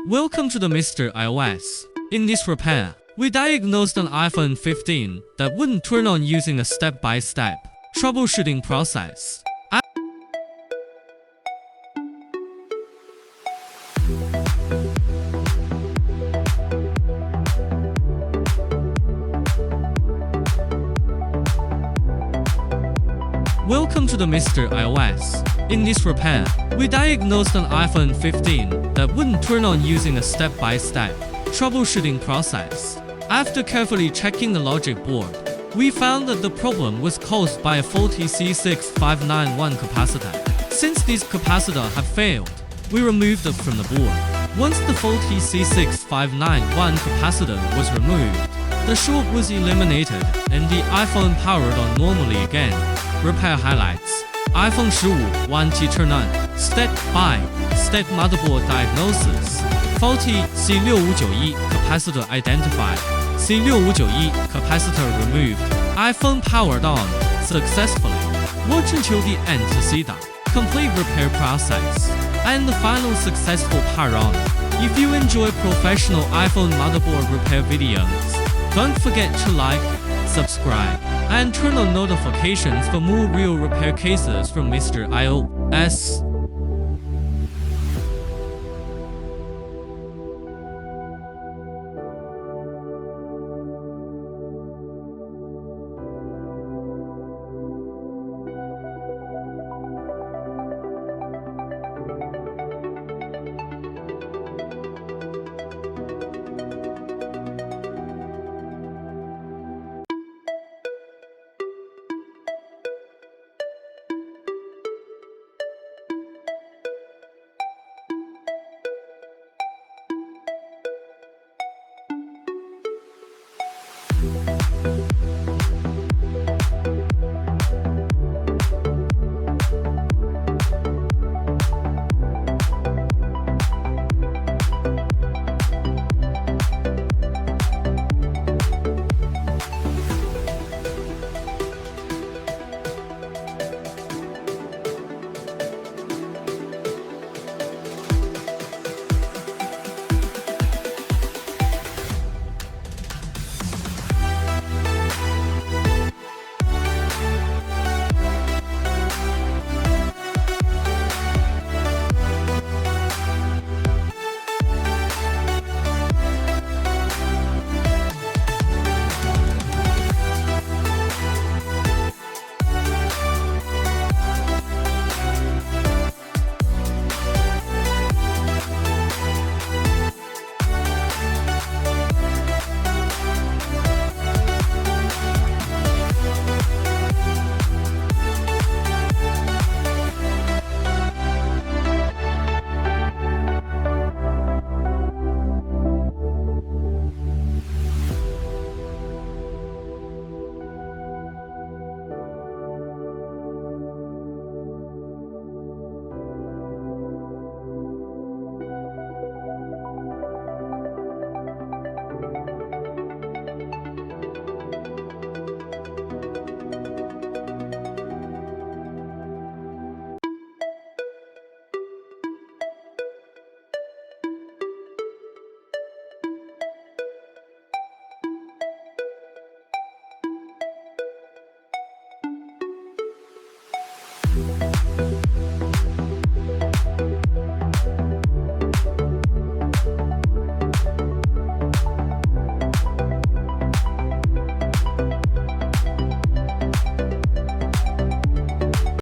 Welcome to the Mr. iOS. In this repair, we diagnosed an iPhone 15 that wouldn't turn on using a step-by-step troubleshooting process. Welcome to the Mr. iOS. In this repair, we diagnosed an iPhone 15 that wouldn't turn on using a step-by-step troubleshooting process. After carefully checking the logic board, we found that the problem was caused by a faulty C6591 capacitor. Since these capacitors have failed, we removed it from the board. Once the faulty C6591 capacitor was removed, the short was eliminated and the iPhone powered on normally again. Repair highlights: iPhone 15 warranty turn on, step by step motherboard diagnosis, faulty C6591 capacitor identified, C6591 capacitor removed, iPhone powered on successfully. Watch until the end to see the complete repair process and the final successful power on. If you enjoy professional iPhone motherboard repair videos, don't forget to like, subscribe, and turn on notifications for more real repair cases from Mr. iOS.